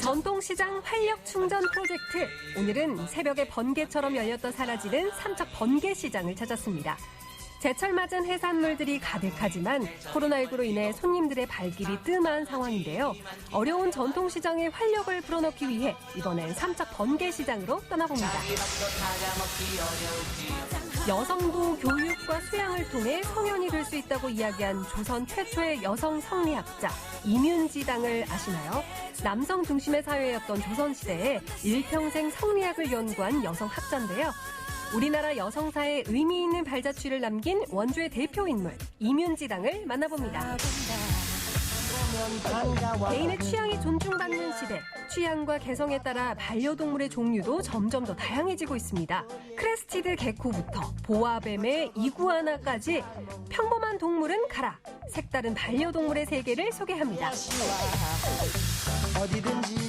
전통시장 활력 충전 프로젝트. 오늘은 새벽에 번개처럼 열렸다 사라지는 삼척 번개시장을 찾았습니다. 제철 맞은 해산물들이 가득하지만 코로나19로 인해 손님들의 발길이 뜸한 상황인데요. 어려운 전통시장의 활력을 불어넣기 위해 이번엔 삼척 번개시장으로 떠나봅니다. 여성도 교육과 수양을 통해 성현이 될 수 있다고 이야기한 조선 최초의 여성 성리학자 임윤지당을 아시나요? 남성 중심의 사회였던 조선시대에 일평생 성리학을 연구한 여성 학자인데요. 우리나라 여성사에 의미 있는 발자취를 남긴 원주의 대표 인물 임윤지당을 만나봅니다. 개인의 취향이 존중받는 시대, 취향과 개성에 따라 반려동물의 종류도 점점 더 다양해지고 있습니다. 크레스티드 개코부터 보아뱀의 이구아나까지 평범한 동물은 가라, 색다른 반려동물의 세계를 소개합니다.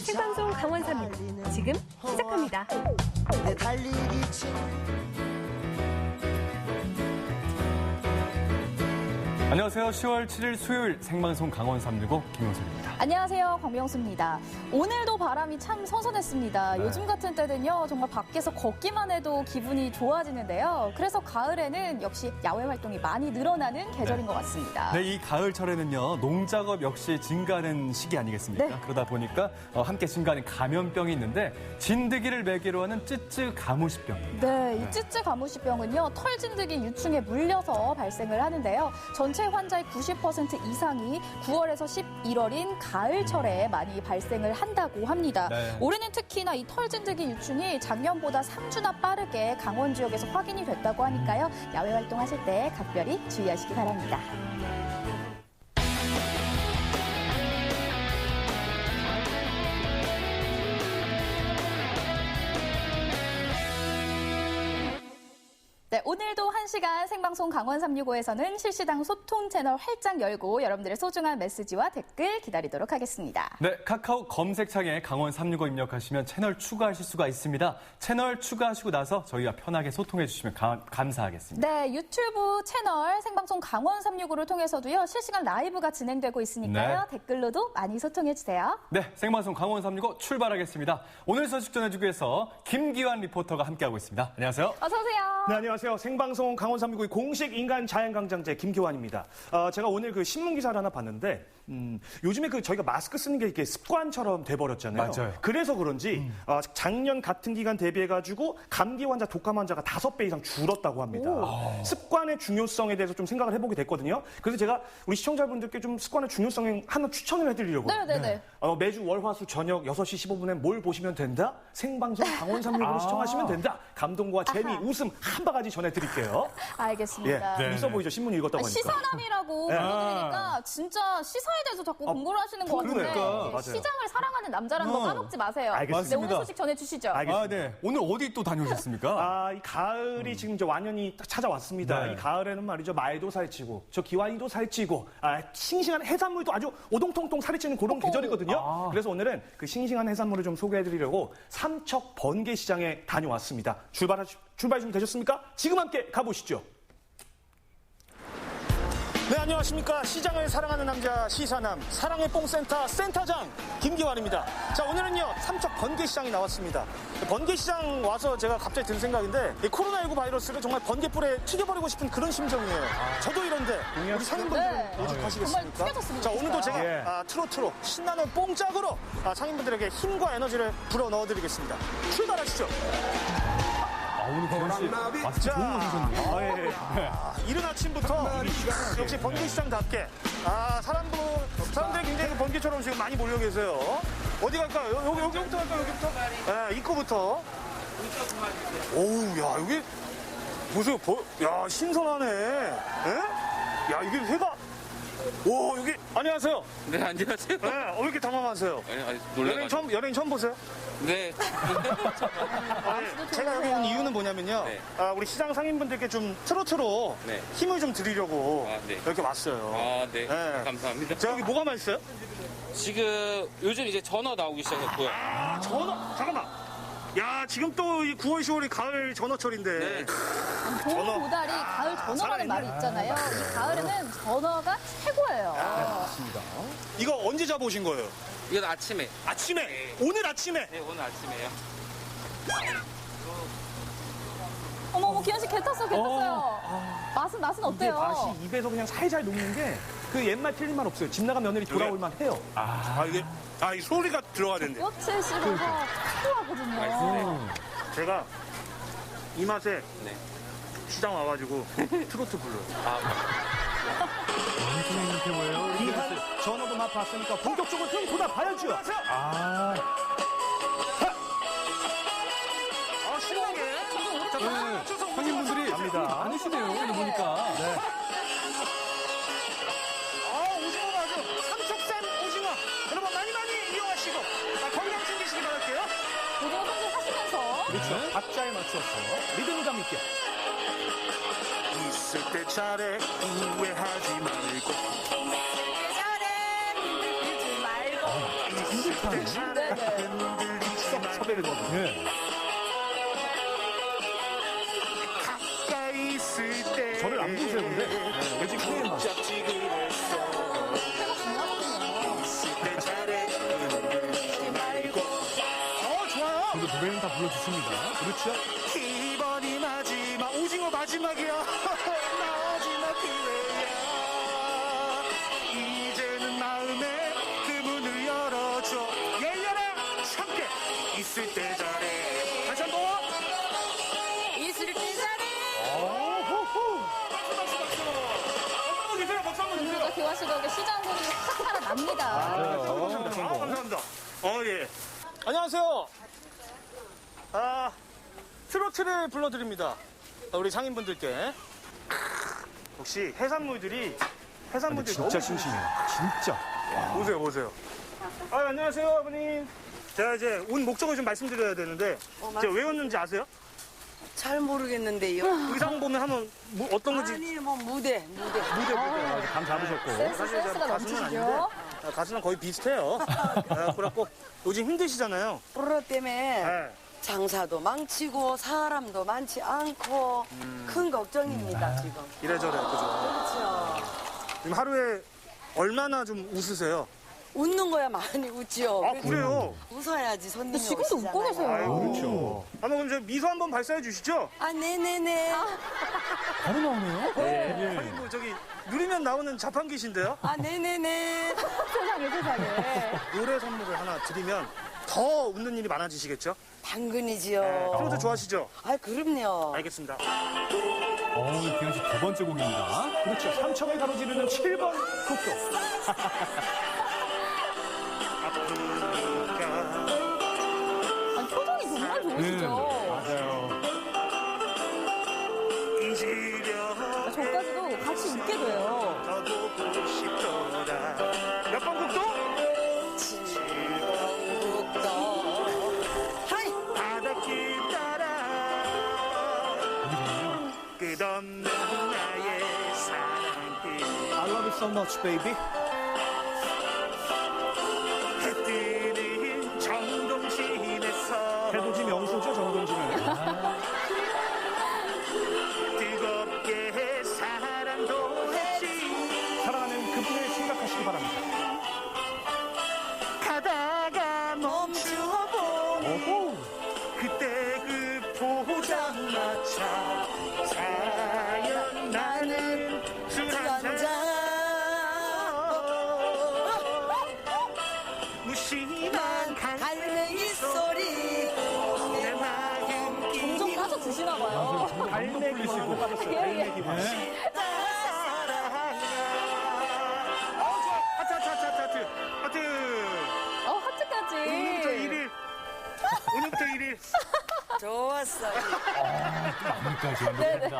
생방송 강원 3일 지금 시작합니다. 안녕하세요. 10월 7일 수요일 생방송 강원 365 김용석입니다. 안녕하세요. 광명수입니다. 오늘도 바람이 참 선선했습니다. 네. 요즘 같은 때는요, 정말 밖에서 걷기만 해도 기분이 좋아지는데요. 그래서 가을에는 역시 야외 활동이 많이 늘어나는 계절인 것 같습니다. 네, 이 가을철에는요, 농작업 역시 증가하는 시기 아니겠습니까? 네. 그러다 보니까 함께 증가하는 감염병이 있는데 진드기를 매개로 하는 쯔쯔 가무시병입니다. 네, 이 쯔쯔 가무시병은요, 털 진드기 유충에 물려서 발생을 하는데요. 전체 환자의 90% 이상이 9월에서 11월인 가을철에 많이 발생을 한다고 합니다. 네. 올해는 특히나 이 털진드기 유충이 작년보다 3주나 빠르게 강원 지역에서 확인이 됐다고 하니까요. 야외 활동하실 때 각별히 주의하시기 바랍니다. 네, 오늘도 1시간 생방송 강원 365에서는 실시당 소통 채널 활짝 열고 여러분들의 소중한 메시지와 댓글 기다리도록 하겠습니다. 네, 카카오 검색창에 강원 365 입력하시면 채널 추가하실 수가 있습니다. 채널 추가하시고 나서 저희와 편하게 소통해 주시면 감사하겠습니다. 네, 유튜브 채널 생방송 강원 365를 통해서도요, 실시간 라이브가 진행되고 있으니까요. 네. 댓글로도 많이 소통해 주세요. 네, 생방송 강원 365 출발하겠습니다. 오늘 소식 전해주기 위해서 김기환 리포터가 함께하고 있습니다. 안녕하세요. 어서 오세요. 네, 안녕하세요. 생방송 강원 365의 공식 인간 자연강장제 김기환입니다. 제가 오늘 그 신문 기사를 하나 봤는데 요즘에 저희가 마스크 쓰는 게 이렇게 습관처럼 돼버렸잖아요. 맞아요. 그래서 그런지 작년 같은 기간 대비해가지고 감기 환자, 독감 환자가 5배 이상 줄었다고 합니다. 습관의 중요성에 대해서 좀 생각을 해보게 됐거든요. 그래서 제가 우리 시청자분들께 좀 습관의 중요성에 하나 추천을 해드리려고요. 네네네. 매주 월화수 저녁 6시 15분에 뭘 보시면 된다? 생방송 강원 365를 시청하시면 된다. 감동과 재미, 웃음 한 바가지 전해드릴게요. 알겠습니다. 예, 있어 보이죠? 신문 읽었다고 하니까. 시사남이라고 보여드리니까 진짜 시사에 대해서 자꾸 공부를 하시는 것 같은데 그러니까. 시장을 사랑하는 남자라는 거 까먹지 마세요. 알겠습니다. 네, 오늘 소식 전해주시죠. 알겠습니다. 네. 오늘 어디 또 다녀오셨습니까? 이 가을이 지금 이제 완연히 딱 찾아왔습니다. 네. 이 가을에는 말이죠. 말도 살찌고, 저 기와이도 살찌고, 싱싱한 해산물도 아주 오동통통 살이 찌는 그런 계절이거든요. 그래서 오늘은 그 싱싱한 해산물을 좀 소개해드리려고 삼척 번개시장에 다녀왔습니다. 출발 준비되셨습니까? 지금 함께 가보시죠. 네, 안녕하십니까. 시장을 사랑하는 남자 시사남 사랑의 뽕센터 센터장 김기환입니다. 자, 오늘은요 삼척 번개시장이 나왔습니다. 번개시장 와서 제가 갑자기 든 생각인데 이 코로나19 바이러스를 정말 번개불에 튀겨버리고 싶은 그런 심정이에요. 저도 이런데 우리 상인분들 오죽하시겠습니까? 정말 튀겨졌으면 자, 오늘도 좋겠어요. 제가 트로트로 신나는 뽕짝으로 상인분들에게 힘과 에너지를 불어 넣어드리겠습니다. 출발하시죠. 오늘 기환 씨 마스크 좋은 거 쓰셨네요. 이른 아침부터 역시 번개시장답게 사람들이 굉장히 번개처럼 지금 많이 몰려 계세요. 어디 갈까요? 여기부터 갈까요? 여기부터? 네, 입구부터. 오우, 야, 여기 보세요. 야, 신선하네. 예? 야, 이게 회가. 오, 여기 안녕하세요. 네, 안녕하세요. 네, 왜 이렇게 당황하세요? 아니, 놀라가지고. 연예인 처음 보세요? 네. 제가 여기 온 이유는 뭐냐면요. 네. 우리 시장 상인분들께 좀 트로트로 네. 힘을 좀 드리려고 네. 이렇게 왔어요. 네. 네. 감사합니다. 자, 여기 뭐가 맛있어요? 지금 요즘 이제 전어 나오기 시작했고요. 전어? 잠깐만. 야, 지금 또 이 9월, 10월이 가을 전어철인데. 네. 좋은 도다리 가을 전어라는 말이 있잖아요. 이 가을에는 전어가 최고예요. 맞습니다. 이거 언제 잡으신 거예요? 이건 아침에. 아침에? 네. 오늘 아침에? 네, 오늘 아침에요. 어머, 기현 씨 개 탔어요, 개 탔어요. 맛은 이게 어때요? 맛이 입에서 그냥 살살 녹는 게 그 옛말 틀린 말 없어요. 집 나간 며느리 돌아올만 해요. 이 소리가 들어가야 된대. 뼈채 씹어서 필요하거든요. 맛있어요. 제가 이 맛에 네. 시장 와가지고 트로트 불러요. 귀한 전어도 맛봤으니까 본격적으로 좀 돌아봐야죠. 신나게. 손님분들이 많으시네요. 오늘 보니까. 오징어가 아주 삼척산 오징어. 여러분 많이 이용하시고 건강 챙기시기 바랄게요. 오징어 손질하시면서 그렇죠. 박자에 맞춰서 리듬감 있게. 있을 때 잘해 후회하지 말고. 있을 때 잘해 흔들리지 말고. 섭외를 넣어. 가까이 있을 때 저를 안 보세요, 근데. 매직 크게 맞 짝지근했어. 있을 때 잘해 흔들리지 말고. 좋아요. 근데 노래는 다 불러주십니다. 그렇죠. 이번이 마지막 오징어 마지막이야. 마지막 기회야. 이제는 마음에 그 문을 열어줘. 열려라 참깨. 있을 때 잘해. 다시 한번. 있을 때 잘해. 박수 주세요. 박수 한번 주세요. 오늘과 교화시덕의 시장 분위기 확 살아납니다. 감사합니다. 예. 안녕하세요. 트로트를 불러드립니다. 우리 상인분들께. 역시 해산물들이 진짜 싱싱해요. 진짜. 보세요. 안녕하세요, 아버님. 제가 이제 온 목적을 좀 말씀드려야 되는데, 제가 왜 왔는지 아세요? 잘 모르겠는데요. 의상 보면 한번 어떤 건지. 아니 뭐 무대. 감 잡으셨고. 센스가 넘치시죠? 가수랑 거의 비슷해요. 그래갖고 요즘 힘드시잖아요. 코로나 때문에 네. 장사도 망치고 사람도 많지 않고 큰 걱정입니다 지금. 이래저래, 그죠? 그렇죠. 지금 하루에 얼마나 좀 웃으세요? 웃는 거야 많이 웃지요. 그래요? 웃어야지 손님이 지금도 오시잖아요. 웃고 계세요. 그렇죠. 그럼 저 미소 한번 발사해 주시죠? 네네네. 바로 나오네요. 아니, 저기, 누리면 나오는 자판기신데요? 네네네. 세상에. 노래 선물을 하나 드리면 더 웃는 일이 많아지시겠죠? 당근이지요. 트로트 좋아하시죠? 그럼요. 알겠습니다. 기현 씨 두 번째 곡입니다. 그렇죠. 삼척을 가로지르는 7번 국도. 표정이 정말 좋으시죠? 맞아요. 저까지도 같이 웃게 돼요. 더 보고 싶더라. 몇 번 국도? 또 하이. 바닷길 따라 끝없는 나의 사랑길. I love you so much, baby. 해 뜨는 정동진에서 해돋이 명소죠, 정동진은. 뜨겁게 사랑도 했지. 사랑하는 그분을 생각하시기 바랍니다. 가다가 멈추어본 오호. 그때 그 포장마차 사연 나는 술 한잔 무심한 갈매기 소리. 내 마음 점점 빠져 드시나 봐요. 갈매기 왕으로 빠졌어요. 갈매기 왕. 하트. 하트까지. 오늘부터 1일. 좋았어요. 마무리까지 완벽합니다.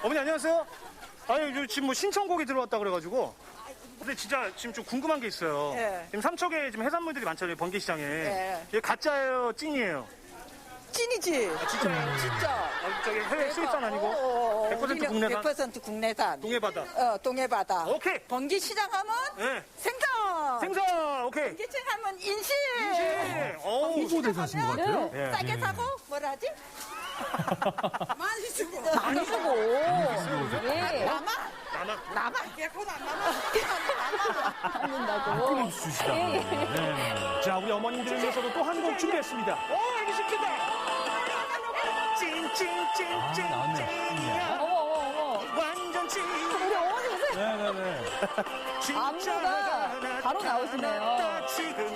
어머니 안녕하세요. 지금 뭐 신청곡이 들어왔다 그래가지고. 근데 진짜 지금 좀 궁금한 게 있어요. 예. 지금 삼척에 지금 해산물들이 많잖아요. 번개시장에. 예. 이게 가짜예요? 찐이에요? 찐이지. 진짜예요? 진짜. 저기 해외 수입산 아니고 100% 국내산? 100% 국내산. 동해바다. 동해바다. 오케이. 번개시장 하면 네. 생선. 생선. 오케이. 번개시장 하면 인심. 어우. 홍보대사신 것 같아요. 예. 싸게 사고 뭐라 하지? 많이 주고. 많이 주고. 예. 남아. 남아? 남아. 손 안 남아. 남는다고. 끊어주시다. 네. 자, 우리 어머님들을 위해서도 또 한 곡 준비했습니다. 알기 쉽겠다. 나왔네. 어머. 완전 찐. 우리 어머니 오세요. 네네네. 안무가 바로 나오시네요. 지금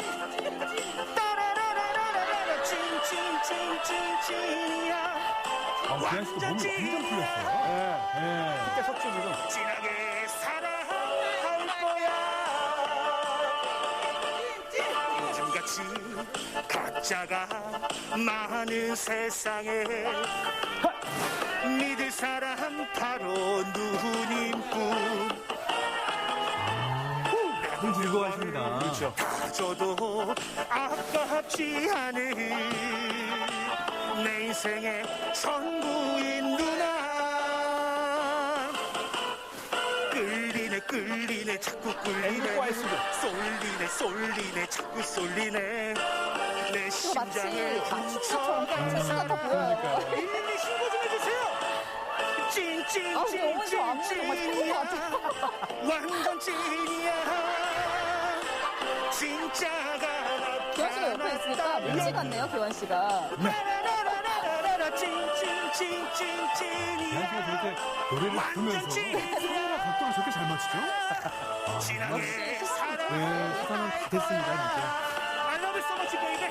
따라라라라라라 찐찐찐찐찐이야. 기한 씨도 몸이 완전 풀렸어요. 네. 쉽게 섰죠, 지금. 진하게 사랑할 거야. 요즘같이 가짜가 많은 세상에 믿을 사람 바로 누님뿐. 늘 즐거워하십니다. 그렇죠. 저도 아깝지 않은 내 인생의 전부인 누나. 끌리네 자꾸 끌리네. 쏠리네 자꾸 쏠리네. 내 이거 마치 심장을 춤추처럼 댄스 같아 보여요. 112 신고 좀 해주세요. 아, 우리 어머니 저 안무 정말 최고인 것 같아요. 완전 찐이야. 진짜가 교환 씨가 옆에 있으니까 민지 같네요, 교환 씨가. 라라라라라라 기한 찐찐찐찐찐이야. 씨가 저렇게 노래를 부르면서 카메라 각도를 저렇게 잘 맞추죠? 진하게 네, 사랑. 시선은 다 됐습니다, 진짜. I love you so much, baby.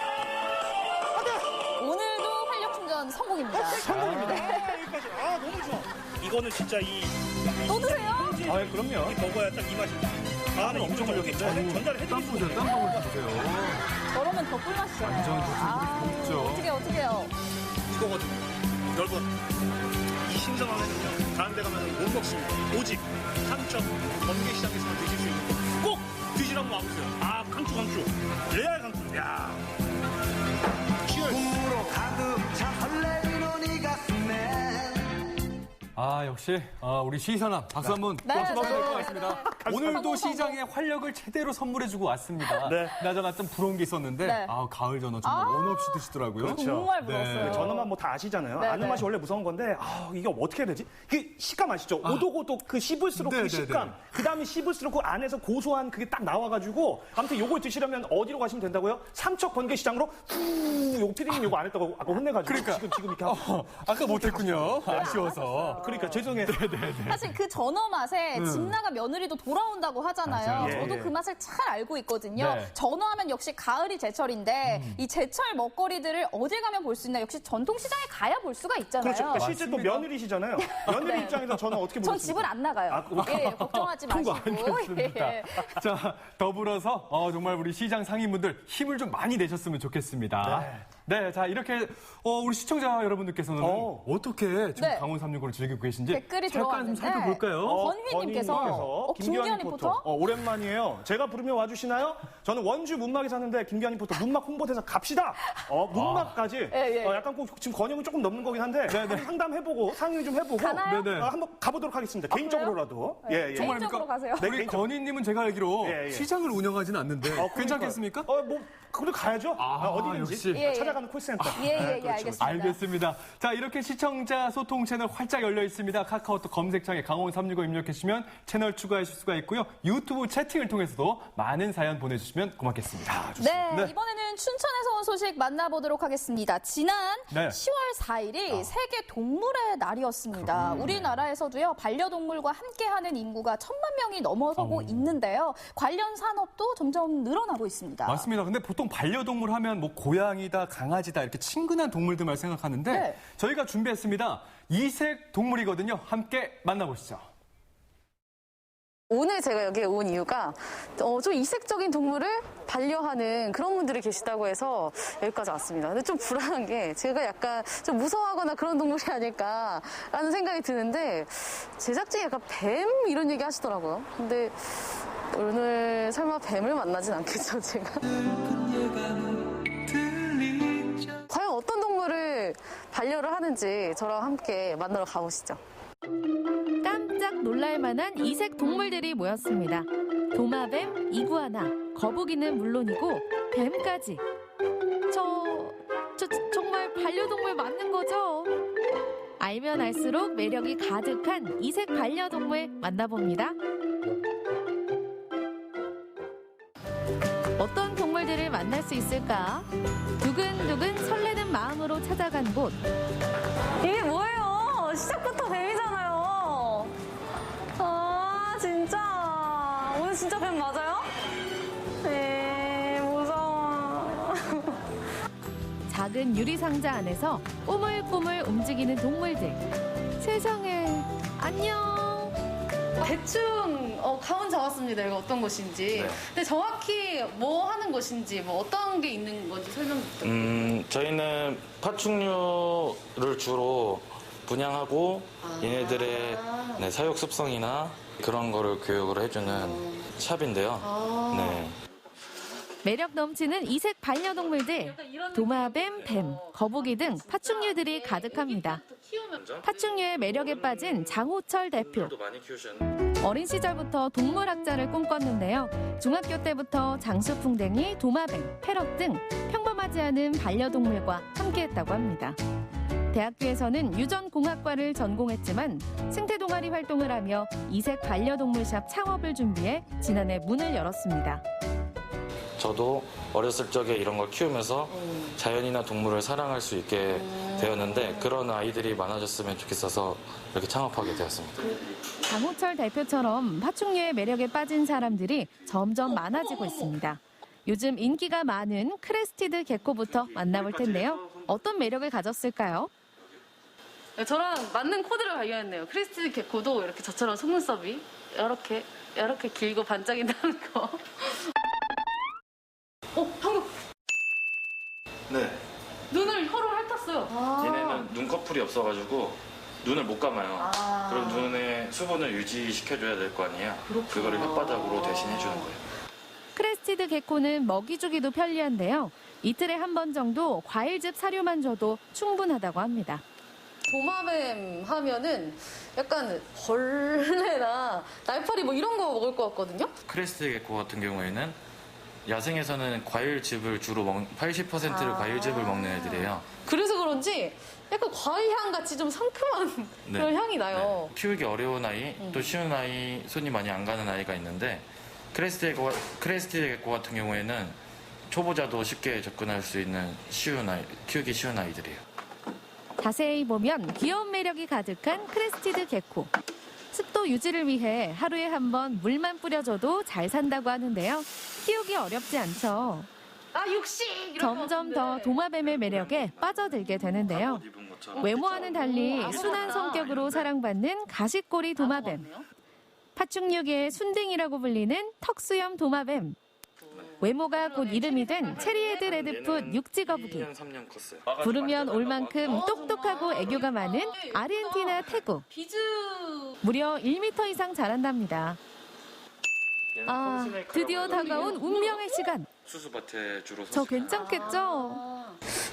오늘도 활력 충전 성공입니다. 성공입니다. 여기까지. 아, 너무 좋아. 이거는 진짜 또 드세요? 아, 그럼요. 먹어야 딱 이 맛이. 다음에 엄청 걸렸겠죠. 전달을 땀 해드리고. 보세요, 땀방울 보세요. 저러면 더 꿀맛이잖아요. 완전 좋죠. 어떡해요. 이거거든요. 여러분, 이 신선한 회는요, 다른 데 가면 못 먹습니다. 오직 삼척 번개시장에서만 드실 수 있는 거. 꼭 드시러 한번 와보세요. 아, 강추. 레알 강추. 야. 꿈으로 가득 차 설레이는 이 가슴에 아, 역시 우리 시선함 박수 한번 네, 쳐주셔야 될 것 네. 같습니다. 오늘도 시장에 활력을 제대로 선물해주고 왔습니다. 네. 나저나 좀 부러운 게 있었는데 네. 가을 전어 정말 원 없이 드시더라고요. 정말 네. 부러웠어요. 전어만 뭐 다 아시잖아요. 네, 아는 네. 맛이 원래 무서운 건데, 이게 어떻게 해야 되지? 그 식감 아시죠? 오독오독 그 씹을수록 네, 그 네, 식감. 네. 그 다음에 씹을수록 그 안에서 고소한 그게 딱 나와가지고, 아무튼 요걸 드시려면 어디로 가시면 된다고요? 삼척 번개시장으로 요거 피디님 요거 안 했다고 아까 혼내가지고. 그러니까. 지금 이렇게 하고. 아까 못했군요. 아쉬워서. 그러니까 죄송해요. 사실 그 전어 맛에 집 나가 며느리도 돌아온다고 하잖아요. 맞아요. 저도 예, 예. 그 맛을 잘 알고 있거든요. 네. 전어하면 역시 가을이 제철인데 이 제철 먹거리들을 어딜 가면 볼 수 있나? 역시 전통시장에 가야 볼 수가 있잖아요. 그렇죠. 그러니까 실제 또 맞습니다. 며느리시잖아요. 며느리 네. 입장에서 저는 어떻게 보겠습니까? 전 집을 안 나가요. 아, 예, 걱정하지 마시고. 알겠습니다. 예. 자, 더불어서 정말 우리 시장 상인분들 힘을 좀 많이 내셨으면 좋겠습니다. 네, 자 이렇게 우리 시청자 여러분들께서는 어떻게 지금 네. 강원 365를 즐기고 계신지 댓글이 잠깐 좀 들어왔는데 살펴볼까요? 권휘님께서 김기현이 포터? 오랜만이에요. 제가 부르면 와주시나요? 저는 원주 문막에 사는데 김기현이 포터 문막 홍보대사 갑시다. 문막까지. 예. 약간 꼭 지금 건영은 조금 넘는 거긴 한데 한번 상담해보고 상의 좀 해보고 가나요? 네네. 한번 가보도록 하겠습니다. 개인적으로라도. 그래요? 예. 정말 개인적으로 가세요. 네, 우리 개인적으로. 건희님은 제가 알기로 예, 예. 시장을 운영하지는 않는데 그러니까요. 괜찮겠습니까? 뭐 그래도 가야죠. 어디든지 역시. 예, 예. 찾아가는 콜센터. 예, 그렇죠. 알겠습니다. 알겠습니다. 자, 이렇게 시청자 소통 채널 활짝 열려 있습니다. 카카오톡 검색창에 강원365 입력하시면 채널 추가하실 수가 있고요. 유튜브 채팅을 통해서도 많은 사연 보내주시면 고맙겠습니다. 네, 네. 이번에는 춘천에서 온 소식 만나보도록 하겠습니다. 지난 네. 10월 4일이 세계 동물의 날이었습니다. 우리나라에서도요, 반려동물과 함께하는 인구가 1,000만 명이 넘어서고 있는데요. 관련 산업도 점점 늘어나고 있습니다. 맞습니다. 근데 보통 반려동물 하면 뭐 고양이다, 강아지다 이렇게 친근한 동물들만 생각하는데 네. 저희가 준비했습니다. 이색 동물이거든요. 함께 만나보시죠. 오늘 제가 여기에 온 이유가 좀 이색적인 동물을 반려하는 그런 분들이 계시다고 해서 여기까지 왔습니다. 근데 좀 불안한 게 제가 약간 좀 무서워하거나 그런 동물이 아닐까라는 생각이 드는데 제작진이 약간 뱀 이런 얘기 하시더라고요. 근데 오늘 설마 뱀을 만나진 않겠죠, 제가? 과연 어떤 동물을 반려를 하는지 저랑 함께 만나러 가보시죠. 깜짝 놀랄만한 이색 동물들이 모였습니다. 도마뱀, 이구아나, 거북이는 물론이고 뱀까지. 정말 반려동물 맞는 거죠? 알면 알수록 매력이 가득한 이색 반려동물 만나봅니다. 어떤 동물들을 만날 수 있을까? 두근두근 설레는 마음으로 찾아간 곳. 이게 뭐예요? 시작부터 뱀이잖아요. 아, 진짜. 오늘 진짜 뱀 맞아요? 네, 무서워. 작은 유리상자 안에서 꾸물꾸물 움직이는 동물들. 세상에, 안녕. 대충 감은 잡았습니다. 이거 어떤 곳인지. 네. 근데 정확히 뭐 하는 곳인지, 뭐 어떤 게 있는 건지 설명 부탁드립니다. 저희는 파충류를 주로 분양하고 얘네들의 사육 습성이나 그런 거를 교육을 해주는 샵인데요. 네. 매력 넘치는 이색 반려동물들, 도마뱀, 뱀, 거북이 등 파충류들이 가득합니다. 파충류의 매력에 빠진 장호철 대표. 어린 시절부터 동물학자를 꿈꿨는데요. 중학교 때부터 장수풍뎅이, 도마뱀, 패럿 등 평범하지 않은 반려동물과 함께했다고 합니다. 대학교에서는 유전공학과를 전공했지만 생태 동아리 활동을 하며 이색 반려동물샵 창업을 준비해 지난해 문을 열었습니다. 저도 어렸을 적에 이런 걸 키우면서 자연이나 동물을 사랑할 수 있게 되었는데 그런 아이들이 많아졌으면 좋겠어서 이렇게 창업하게 되었습니다. 장호철 대표처럼 파충류의 매력에 빠진 사람들이 점점 많아지고 있습니다. 요즘 인기가 많은 크레스티드 개코부터 만나볼 텐데요. 어떤 매력을 가졌을까요? 저랑 맞는 코드를 발견했네요. 크리스티드 개코도 이렇게 저처럼 속눈썹이 이렇게 길고 반짝인다는 거. 방금 네. 눈을 혀로 핥았어요. 얘네는 눈꺼풀이 없어가지고 눈을 못 감아요. 그럼 눈의 수분을 유지시켜줘야 될 거 아니에요. 그거를 혓바닥으로 대신 해주는 거예요. 크레스티드 개코는 먹이 주기도 편리한데요. 이틀에 한 번 정도 과일즙 사료만 줘도 충분하다고 합니다. 도마뱀 하면은 약간 벌레나 날파리 뭐 이런 거 먹을 것 같거든요. 크레스트 개코 같은 경우에는 야생에서는 과일즙을 주로 80%를 과일즙을 먹는 애들이에요. 그래서 그런지 약간 과일향 같이 좀 상큼한 그런 향이 나요. 네. 키우기 어려운 아이, 또 쉬운 아이, 손이 많이 안 가는 아이가 있는데 크레스트 개코 같은 경우에는 초보자도 쉽게 접근할 수 있는 키우기 쉬운 아이들이에요. 자세히 보면 귀여운 매력이 가득한 크레스티드 개코. 습도 유지를 위해 하루에 한 번 물만 뿌려줘도 잘 산다고 하는데요. 키우기 어렵지 않죠. 육식! 점점 더 도마뱀의 매력에 빠져들게 되는데요. 외모와는 달리 순한 성격으로 사랑받는 가시꼬리 도마뱀. 파충류계의 순딩이라고 불리는 턱수염 도마뱀. 외모가 곧 이름이 된 체리헤드 레드풋 육지거북이. 부르면 올 만큼 똑똑하고 애교가 많은 아르헨티나 태구. 무려 1m 이상 자란답니다. 드디어 다가온 운명의 시간. 수수밭에 주로 저 괜찮겠죠?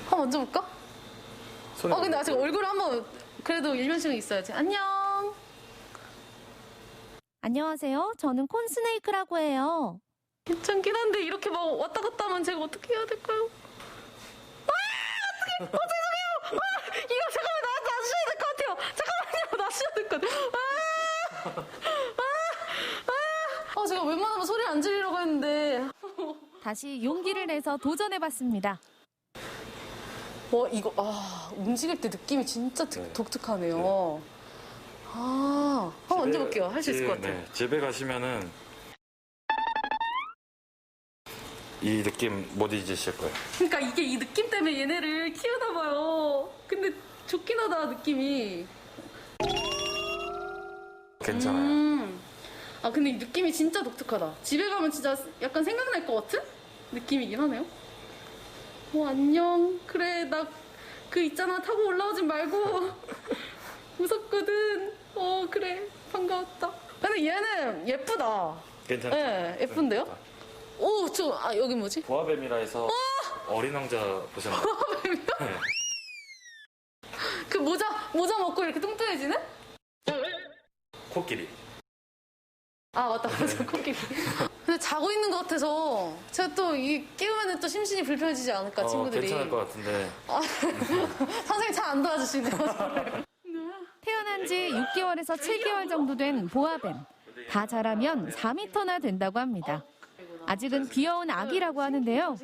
한번 만져볼까? 근데 아직 얼굴 한번 그래도 일면식은 있어야지. 안녕. 안녕하세요. 저는 콘스네이크라고 해요. 괜찮긴 한데 이렇게 막 왔다 갔다 하면 제가 어떻게 해야 될까요? 어떡해! 죄송해요! 이거 잠깐만 놔주셔야 될 것 같아요! 잠깐만요! 놔주셔야 될 것 같아요! 제가 웬만하면 소리 안 지르려고 했는데. 다시 용기를 내서 도전해봤습니다. 이거, 움직일 때 느낌이 진짜 독특하네요. 한번 만져볼게요. 할 수 있을 것 같아요. 네, 집에 가시면은 이 느낌 못 잊으실 거예요. 그러니까 이게 이 느낌 때문에 얘네를 키우나 봐요. 근데 좋긴 하다, 느낌이. 괜찮아요. 근데 이 느낌이 진짜 독특하다. 집에 가면 진짜 약간 생각날 것 같은 느낌이긴 하네요. 안녕. 그래, 나 그 있잖아. 타고 올라오진 말고. 무섭거든. 그래. 반가웠다. 근데 얘는 예쁘다. 괜찮죠? 네, 예쁜데요? 여기 뭐지? 보아뱀이라 해서 어린 왕자 보셨나요? 보아뱀이요? 네. 그 모자 먹고 이렇게 뚱뚱해지는? 코끼리. 맞다. 코끼리. 근데 자고 있는 것 같아서 제가 또 깨우면 또 심신이 불편해지지 않을까, 친구들이. 괜찮을 것 같은데. 선생님 잘 안 도와주시네요. 저를. 지 6개월에서 7개월 정도 된 보아뱀. 다 자라면 4m나 된다고 합니다. 아직은 귀여운 아기라고 하는데요.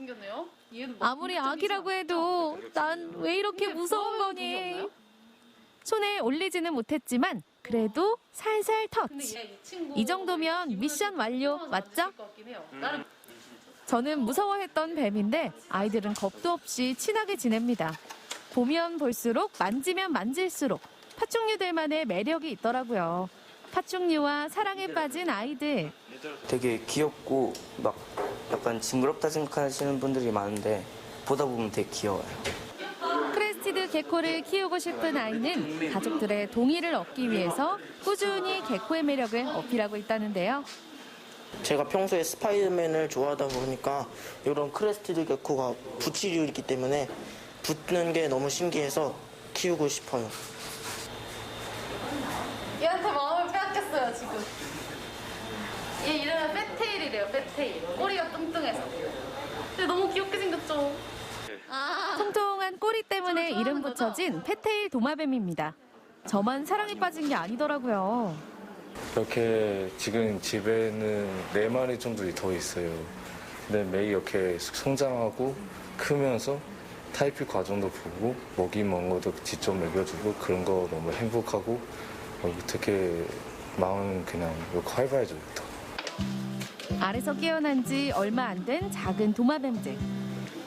아무리 아기라고 해도 난 왜 이렇게 무서운 거니? 손에 올리지는 못했지만 그래도 살살 터치. 이 정도면 미션 완료 맞죠? 저는 무서워했던 뱀인데 아이들은 겁도 없이 친하게 지냅니다. 보면 볼수록 만지면 만질수록 파충류들만의 매력이 있더라고요. 파충류와 사랑에 빠진 아이들. 되게 귀엽고 막 약간 징그럽다 생각하시는 분들이 많은데 보다 보면 되게 귀여워요. 크레스티드 개코를 키우고 싶은 아이는 가족들의 동의를 얻기 위해서 꾸준히 개코의 매력을 어필하고 있다는데요. 제가 평소에 스파이더맨을 좋아하다 보니까 이런 크레스티드 개코가 부치류이기 때문에 붙는 게 너무 신기해서 키우고 싶어요. 얘한테 마음을 빼앗겼어요, 지금. 얘 이름은 빼테일이래요, 빼테일. 꼬리가 뚱뚱해서. 근데 너무 귀엽게 생겼죠? 통통한 꼬리 때문에 이름 붙여진 페테일 도마뱀입니다. 저만 사랑에 빠진 게 아니더라고요. 이렇게 지금 집에는 4마리 정도 더 있어요. 근데 매일 이렇게 성장하고 크면서 타이피 과정도 보고 먹이 먹는 것도 직접 먹여주고 그런 거 너무 행복하고 되게 마음 그냥 활발해져요. 알에서 깨어난 지 얼마 안 된 작은 도마뱀들.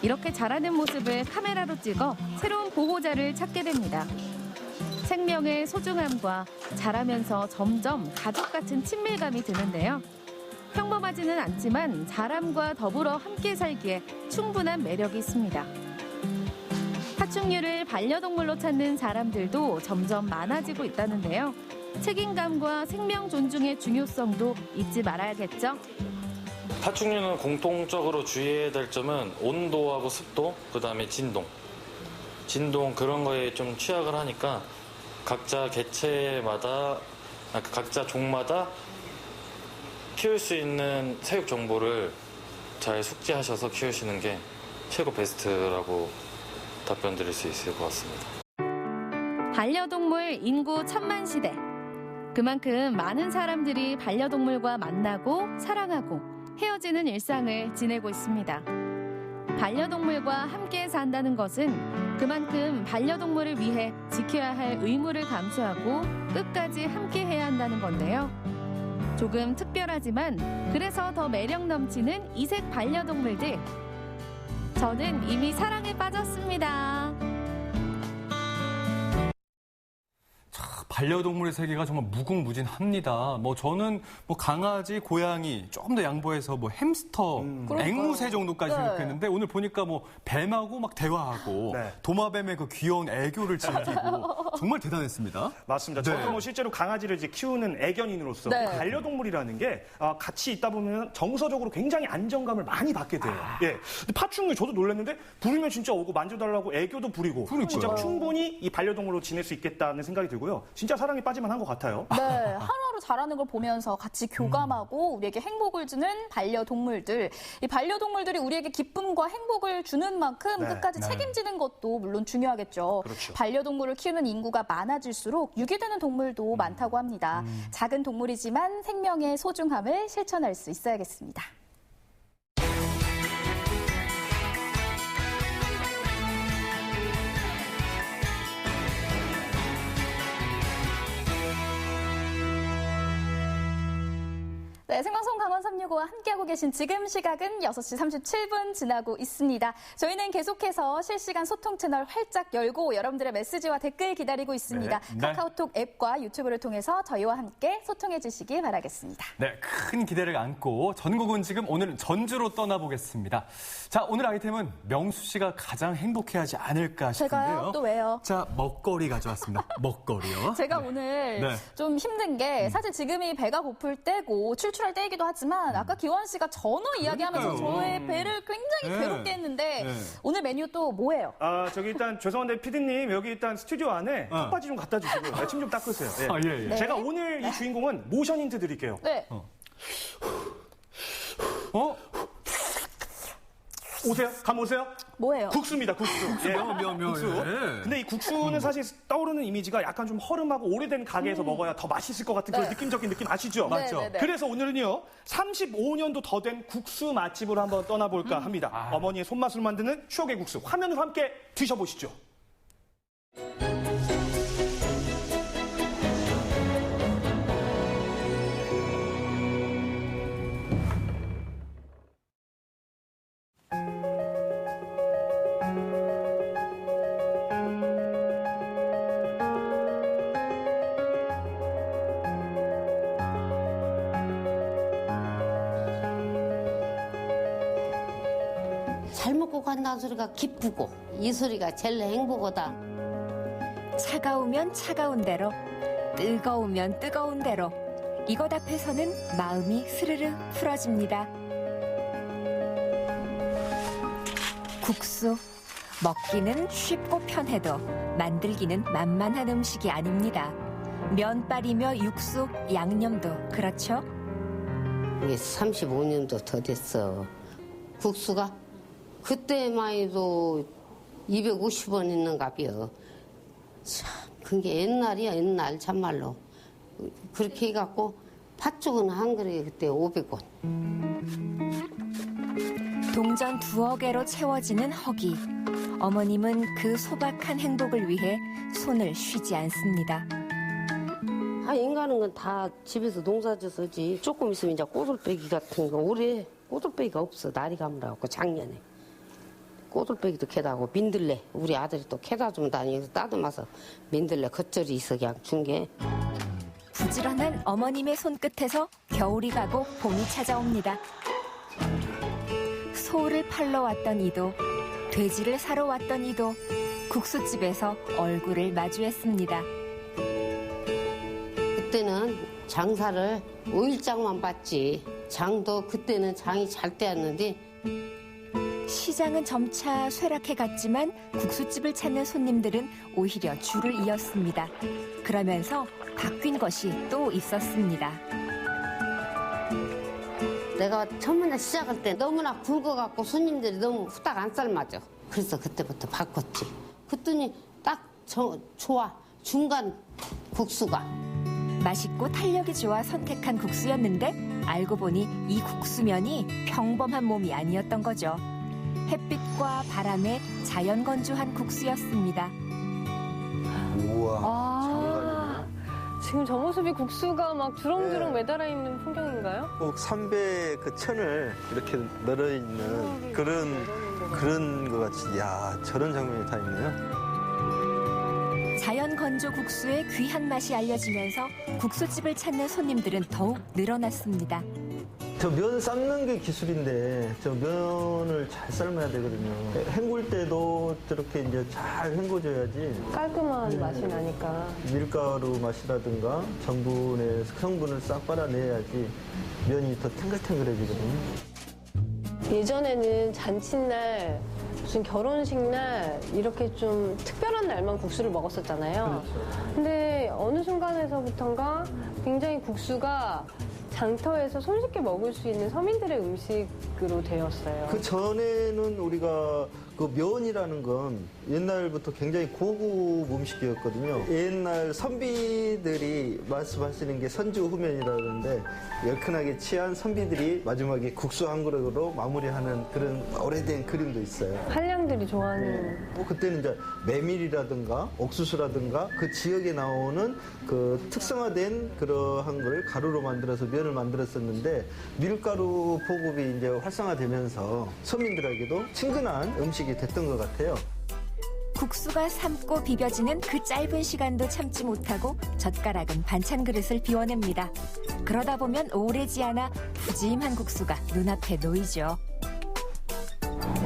이렇게 자라는 모습을 카메라로 찍어 새로운 보호자를 찾게 됩니다. 생명의 소중함과 자라면서 점점 가족 같은 친밀감이 드는데요. 평범하지는 않지만 사람과 더불어 함께 살기에 충분한 매력이 있습니다. 파충류를 반려동물로 찾는 사람들도 점점 많아지고 있다는데요. 책임감과 생명 존중의 중요성도 잊지 말아야겠죠. 파충류는 공통적으로 주의해야 될 점은 온도하고 습도, 그다음에 진동 그런 거에 좀 취약을 하니까 각자 개체마다, 각자 종마다 키울 수 있는 사육 정보를 잘 숙지하셔서 키우시는 게 최고 베스트라고 답변 드릴 수 있을 것 같습니다. 반려동물 인구 1000만 시대. 그만큼 많은 사람들이 반려동물과 만나고 사랑하고 헤어지는 일상을 지내고 있습니다. 반려동물과 함께 산다는 것은 그만큼 반려동물을 위해 지켜야 할 의무를 감수하고 끝까지 함께 해야 한다는 건데요. 조금 특별하지만 그래서 더 매력 넘치는 이색 반려동물들. 저는 이미 사랑에 빠졌습니다. 반려동물의 세계가 정말 무궁무진합니다. 저는 강아지, 고양이, 조금 더 양보해서 햄스터, 앵무새 정도까지 생각했는데 오늘 보니까 뱀하고 막 대화하고 도마뱀의 그 귀여운 애교를 즐기고 정말 대단했습니다. 맞습니다. 저도 실제로 강아지를 이제 키우는 애견인으로서 반려동물이라는 게 같이 있다 보면 정서적으로 굉장히 안정감을 많이 받게 돼요. 예. 근데 파충류 저도 놀랐는데 부르면 진짜 오고 만져달라고 애교도 부리고 진짜 충분히 이 반려동물로 지낼 수 있겠다는 생각이 들고요. 진짜 사랑에 빠질만 한 것 같아요. 네, 하루하루 자라는 걸 보면서 같이 교감하고 우리에게 행복을 주는 반려동물들. 이 반려동물들이 우리에게 기쁨과 행복을 주는 만큼 끝까지 책임지는 것도 물론 중요하겠죠. 그렇죠. 반려동물을 키우는 인구가 많아질수록 유기되는 동물도 많다고 합니다. 작은 동물이지만 생명의 소중함을 실천할 수 있어야겠습니다. 네, 생방송 강원 365와 함께하고 계신 지금 시각은 6시 37분 지나고 있습니다. 저희는 계속해서 실시간 소통 채널 활짝 열고 여러분들의 메시지와 댓글 기다리고 있습니다. 카카오톡 앱과 유튜브를 통해서 저희와 함께 소통해 주시기 바라겠습니다. 네, 큰 기대를 안고 전국은 지금 오늘은 전주로 떠나보겠습니다. 자, 오늘 아이템은 명수 씨가 가장 행복해하지 않을까 싶은데요. 제가요? 또 왜요? 자, 먹거리 가져왔습니다. 먹거리요. 제가 오늘 좀 힘든 게 사실 지금이 배가 고플 때고 출출할 때이기도 하지만 아까 기원 씨가 전어 이야기하면서 저의 배를 굉장히 괴롭게 했는데 오늘 메뉴 또 뭐예요? 저기 일단 죄송한데 피디님 여기 일단 스튜디오 안에 턱받이 좀 갖다 주시고요. 침 좀 닦으세요. 네. 제가 오늘 이 주인공은 모션 힌트 드릴게요. 네. 오세요? 감 오세요? 뭐예요? 국수입니다, 국수. 예. 국수. 예. 근데 이 국수는 사실 떠오르는 이미지가 약간 좀 허름하고 오래된 가게에서 먹어야 더 맛있을 것 같은 그런 느낌적인 느낌 아시죠? 맞죠. 네. 그래서 오늘은요, 35년도 더 된 국수 맛집으로 한번 떠나볼까 합니다. 어머니의 손맛으로 만드는 추억의 국수. 화면으로 함께 드셔보시죠. 잘 먹고 간다는 소리가 기쁘고 이 소리가 제일 행복하다. 차가우면 차가운 대로, 뜨거우면 뜨거운 대로 이것 앞에서는 마음이 스르르 풀어집니다. 국수, 먹기는 쉽고 편해도 만들기는 만만한 음식이 아닙니다. 면발이며 육수, 양념도 그렇죠? 이게 35년도 더 됐어. 국수가 그때만 해도 250원 있는 값이요. 참, 그게 옛날이야, 옛날, 참말로. 그렇게 해갖고, 팥죽은 한 그릇에 그때 500원. 동전 2억 개로 채워지는 허기. 어머님은 그 소박한 행복을 위해 손을 쉬지 않습니다. 인간은 건 다 집에서 농사져서지. 조금 있으면 이제 꼬들빼기 같은 거, 올해 꼬들빼기가 없어. 날이 감라갖고, 작년에. 꼬들빼기도 캐다고 민들레 우리 아들이 또 캐다 좀 다니면서 따듬어서 민들레 겉절이 있어 그냥 준 게. 부지런한 어머님의 손끝에서 겨울이 가고 봄이 찾아옵니다. 소를 팔러 왔던 이도 돼지를 사러 왔던 이도 국수집에서 얼굴을 마주했습니다. 그때는 장사를 5일장만 봤지. 장도 그때는 장이 잘 때였는데 시장은 점차 쇠락해 갔지만 국수집을 찾는 손님들은 오히려 줄을 이었습니다. 그러면서 바뀐 것이 또 있었습니다. 내가 처음에 시작할 때 너무나 굵어갖고 손님들이 너무 후딱 안 삶아져. 그래서 그때부터 바꿨지. 그랬더니 딱 좋아. 중간 국수가. 맛있고 탄력이 좋아 선택한 국수였는데 알고 보니 이 국수면이 평범한 몸이 아니었던 거죠. 햇빛과 바람에 자연 건조한 국수였습니다. 우와. 지금 저 모습이 국수가 막 주렁주렁 매달아 있는 풍경인가요? 꼭 삼배 그 천을 이렇게 널어 있는 그런 것 같이, 야, 저런 장면이 다 있네요. 자연 건조 국수의 귀한 맛이 알려지면서 국수집을 찾는 손님들은 더욱 늘어났습니다. 저 면 삶는 게 기술인데 저 면을 잘 삶아야 되거든요. 헹굴 때도 저렇게 이제 잘 헹궈줘야지 깔끔한 맛이 나니까. 밀가루 맛이라든가 전분의 성분을 싹 빨아내야지 면이 더 탱글탱글해지거든요. 예전에는 잔칫날, 무슨 결혼식 날 이렇게 좀 특별한 날만 국수를 먹었었잖아요. 그렇죠. 근데 어느 순간에서부턴가 굉장히 국수가 장터에서 손쉽게 먹을 수 있는 서민들의 음식으로 되었어요. 그 전에는 우리가 그 면이라는 건 옛날부터 굉장히 고급 음식이었거든요. 옛날 선비들이 말씀하시는 게 선주후면이라는데 열큰하게 취한 선비들이 마지막에 국수 한 그릇으로 마무리하는 그런 오래된 그림도 있어요. 한량들이 좋아하는. 그때는 이제 메밀이라든가 옥수수라든가 그 지역에 나오는 그 특성화된 그러한 걸 가루로 만들어서 면을 만들었었는데 밀가루 보급이 이제 활성화되면서 서민들에게도 친근한 음식이 됐던 것 같아요. 국수가 삶고 비벼지는 그 짧은 시간도 참지 못하고 젓가락은 반찬 그릇을 비워냅니다. 그러다 보면 오래지 않아 푸짐한 국수가 눈앞에 놓이죠.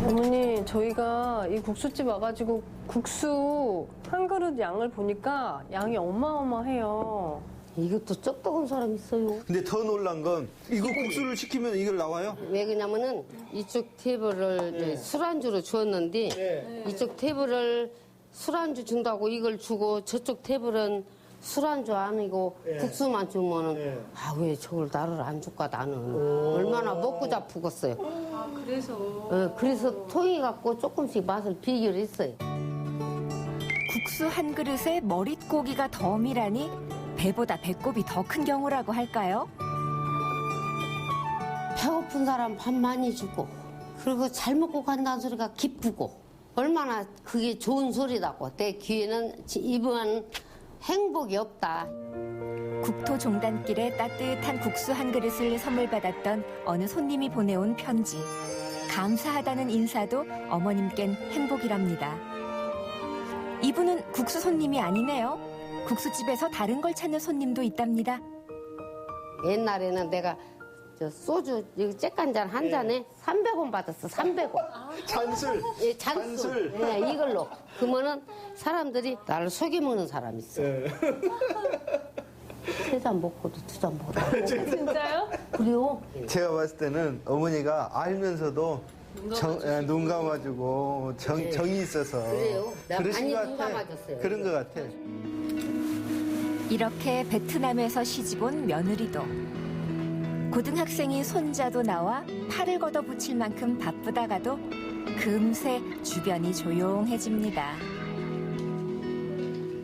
어머니, 저희가 이 국수집 와가지고 국수 한 그릇 양을 보니까 양이 어마어마해요. 이것도 쩍떡한 사람 있어요. 근데 더 놀란 건 이거 국수를 시키면 이걸 나와요? 왜 그러냐면은 이쪽 테이블을 이제 술안주로 주었는데 이쪽 테이블을 술안주 준다고 이걸 주고 저쪽 테이블은 술안주 아니고 국수만 주면은 아, 왜 저걸 나를 안 줄까 나는 얼마나 먹고 자쁘겠어요. 그래서 그래서 통이 갖고 조금씩 맛을 비교를 했어요. 국수 한 그릇에 머릿고기가 덤이라니 배보다 배꼽이 더 큰 경우라고 할까요? 배고픈 사람 밥 많이 주고 그리고 잘 먹고 간다는 소리가 기쁘고 얼마나 그게 좋은 소리다고. 내 귀에는 이번 행복이 없다. 국토종단길에 따뜻한 국수 한 그릇을 선물 받았던 어느 손님이 보내온 편지. 감사하다는 인사도 어머님껜 행복이랍니다. 이분은 국수 손님이 아니네요. 국수집에서 다른 걸 찾는 손님도 있답니다. 옛날에는 내가 저 소주 째간잔 한 잔에 300원 받았어. 300원. 잔술. 예, 잔술. 예, 이걸로. 그러면은 사람들이 나를 속여먹는 사람이 있어. 세 잔 먹고도 두 잔 먹어도. 진짜요? 그래요? 제가 봤을 때는 어머니가 알면서도 눈 감아주고 정이 있어서 그래요? 내가 그러신 많이 것 눈 같아. 감아줬어요. 그런 것 같아. 이렇게 베트남에서 시집온 며느리도 고등학생이 손자도 나와 팔을 걷어붙일 만큼 바쁘다가도 금세 주변이 조용해집니다.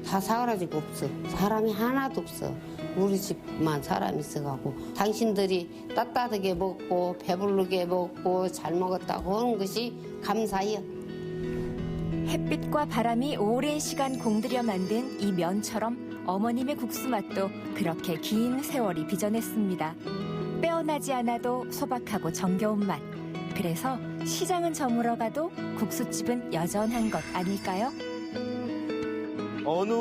다 사라지고 없어. 사람이 하나도 없어. 우리 집만 사람이 있어가고 당신들이 따뜻하게 먹고 배부르게 먹고 잘 먹었다고 하는 것이 감사해요. 햇빛과 바람이 오랜 시간 공들여 만든 이 면처럼 어머님의 국수 맛도 그렇게 긴 세월이 빚어냈습니다. 빼어나지 않아도 소박하고 정겨운 맛. 그래서 시장은 저물어가도 국수집은 여전한 것 아닐까요? 어느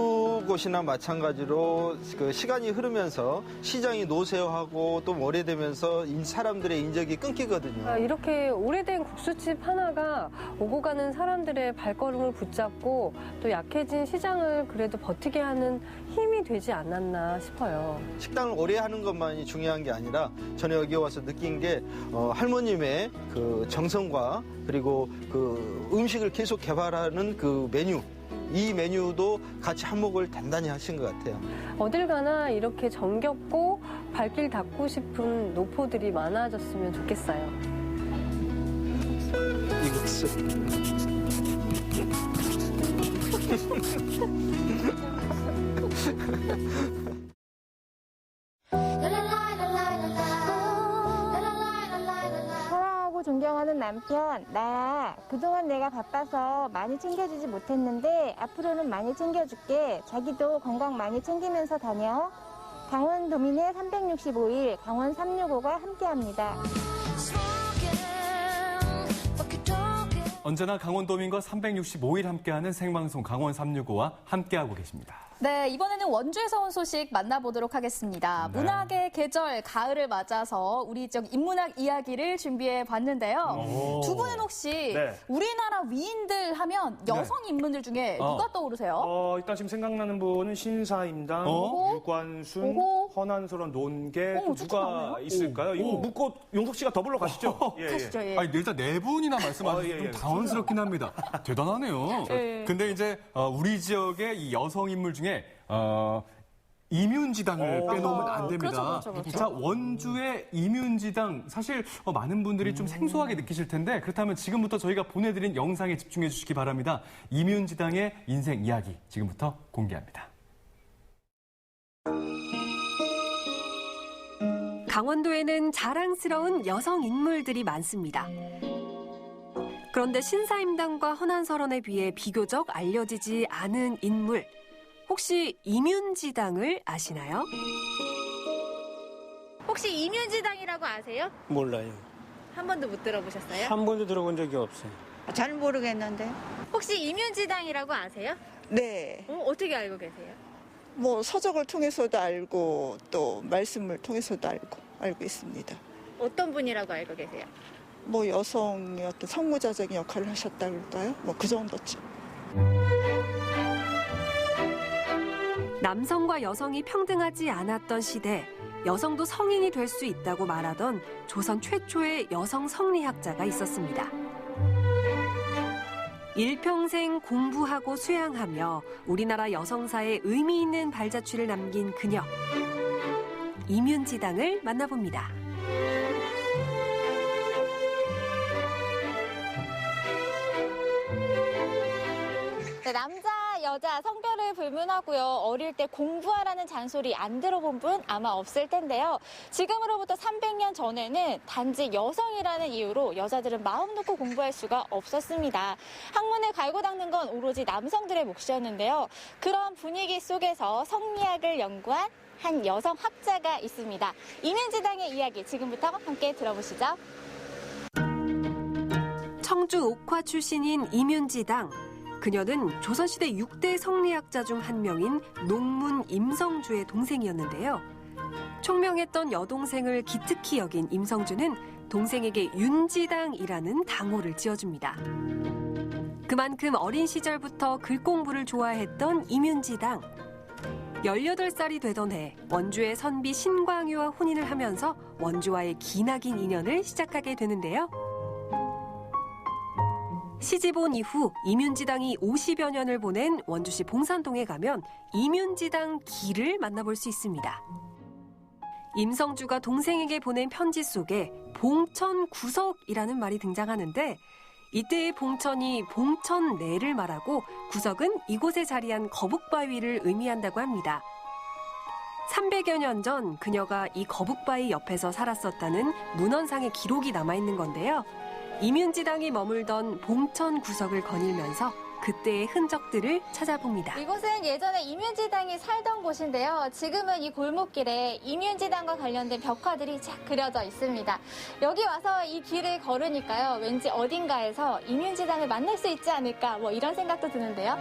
곳이나 마찬가지로 그 시간이 흐르면서 시장이 노쇠화하고 또 오래되면서 사람들의 인적이 끊기거든요. 이렇게 오래된 국수집 하나가 오고 가는 사람들의 발걸음을 붙잡고 또 약해진 시장을 그래도 버티게 하는 힘이 되지 않았나 싶어요. 식당을 오래 하는 것만이 중요한 게 아니라 저는 여기 와서 느낀 게 할머님의 그 정성과 그리고 그 음식을 계속 개발하는 그 메뉴, 이 메뉴도 같이 한몫을 단단히 하신 것 같아요. 어딜 가나 이렇게 정겹고 발길 닦고 싶은 노포들이 많아졌으면 좋겠어요. 이국수. 사랑하고 존경하는 남편, 나야. 그동안 내가 바빠서 많이 챙겨주지 못했는데 앞으로는 많이 챙겨줄게. 자기도 건강 많이 챙기면서 다녀. 강원도민의 365일 강원 365가 함께합니다. 언제나 강원도민과 365일 함께하는 생방송 강원 365와 함께하고 계십니다. 네, 이번에는 원주에서 온 소식 만나보도록 하겠습니다. 네. 문학의 계절, 가을을 맞아서 우리 지역 인문학 이야기를 준비해 봤는데요. 두 분은 혹시 우리나라 위인들 하면 여성 인물들 중에 누가 떠오르세요? 일단 지금 생각나는 분은 신사임당, 유관순, 허난소란, 논계 또 누가 있을까요? 이거 묻고 용석 씨가 더불어 가시죠. 가시죠. 예. 아니, 일단 네 분이나 말씀하셔서 좀 당황스럽긴 합니다. 대단하네요. 근데 이제 우리 지역의 이 여성 인물 중에 이뮨지당을 빼놓으면 안 됩니다. 그렇죠. 자, 원주의 이뮨지당 사실 많은 분들이 좀 생소하게 느끼실 텐데 그렇다면 지금부터 저희가 보내드린 영상에 집중해 주시기 바랍니다. 이뮨지당의 인생 이야기 지금부터 공개합니다. 강원도에는 자랑스러운 여성 인물들이 많습니다. 그런데 신사임당과 허난설원에 비해 비교적 알려지지 않은 인물. 혹시 이뮨지당을 아시나요? 혹시 이뮨지당이라고 아세요? 몰라요. 한 번도 못 들어보셨어요? 한 번도 들어본 적이 없어요. 잘 모르겠는데. 혹시 이뮨지당이라고 아세요? 네. 어떻게 알고 계세요? 뭐 서적을 통해서도 알고 또 말씀을 통해서도 알고 있습니다. 어떤 분이라고 알고 계세요? 뭐 여성의 어떤 성무자적인 역할을 하셨다 그럴까요? 뭐 그 정도죠. 남성과 여성이 평등하지 않았던 시대, 여성도 성인이 될 수 있다고 말하던 조선 최초의 여성 성리학자가 있었습니다. 일평생 공부하고 수양하며 우리나라 여성사에 의미 있는 발자취를 남긴 그녀. 이뮨지당을 만나봅니다. 네, 남자, 여자 성별을 불문하고요. 어릴 때 공부하라는 잔소리 안 들어본 분 아마 없을 텐데요. 지금으로부터 300년 전에는 단지 여성이라는 이유로 여자들은 마음 놓고 공부할 수가 없었습니다. 학문을 갈고 닦는 건 오로지 남성들의 몫이었는데요. 그런 분위기 속에서 성리학을 연구한 한 여성 학자가 있습니다. 이뮨지당의 이야기 지금부터 함께 들어보시죠. 청주 옥화 출신인 이뮨지당. 그녀는 조선시대 6대 성리학자 중 한 명인 농문 임성주의 동생이었는데요. 총명했던 여동생을 기특히 여긴 임성주는 동생에게 윤지당이라는 당호를 지어줍니다. 그만큼 어린 시절부터 글 공부를 좋아했던 이뮨지당. 18살이 되던 해 원주의 선비 신광유와 혼인을 하면서 원주와의 기나긴 인연을 시작하게 되는데요. 시집 온 이후 이뮨지당이 50여 년을 보낸 원주시 봉산동에 가면 이뮨지당 기를 만나볼 수 있습니다. 임성주가 동생에게 보낸 편지 속에 봉천구석이라는 말이 등장하는데 이때의 봉천이 봉천내를 말하고 구석은 이곳에 자리한 거북바위를 의미한다고 합니다. 300여 년 전 그녀가 이 거북바위 옆에서 살았었다는 문헌상의 기록이 남아있는 건데요. 이뮨지당이 머물던 봉천구석을 거닐면서 그때의 흔적들을 찾아봅니다. 이곳은 예전에 이뮨지당이 살던 곳인데요. 지금은 이 골목길에 이뮨지당과 관련된 벽화들이 쫙 그려져 있습니다. 여기 와서 이 길을 걸으니까요. 왠지 어딘가에서 이뮨지당을 만날 수 있지 않을까 뭐 이런 생각도 드는데요.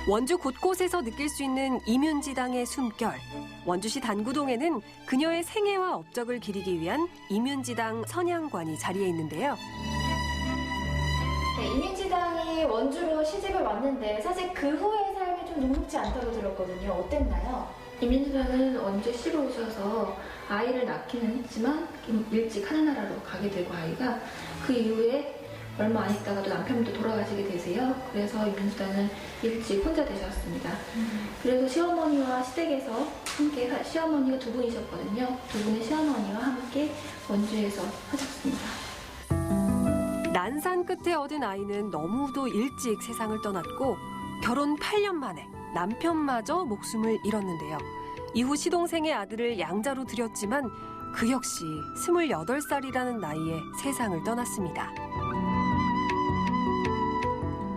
원주 곳곳에서 느낄 수 있는 이뮨지당의 숨결. 원주시 단구동에는 그녀의 생애와 업적을 기리기 위한 이뮨지당 선양관이 자리해 있는데요. 네, 이뮨지당이 원주로 시집을 왔는데 사실 그 후의 삶이 좀 녹록지 않다고 들었거든요. 어땠나요? 이뮨지당은 원주에 시로 오셔서 아이를 낳기는 했지만 일찍 하늘나라로 가게 되고 아이가 그 이후에 얼마 안 있다가 또 남편도 돌아가시게 되세요. 그래서 이뮨지당은 일찍 혼자 되셨습니다. 그래서 시어머니와 시댁에서 함께 시어머니가 두 분이셨거든요. 두 분의 시어머니와 함께 원주에서 하셨습니다. 난산 끝에 얻은 아이는 너무도 일찍 세상을 떠났고 결혼 8년 만에 남편마저 목숨을 잃었는데요. 이후 시동생의 아들을 양자로 들였지만 그 역시 28살이라는 나이에 세상을 떠났습니다.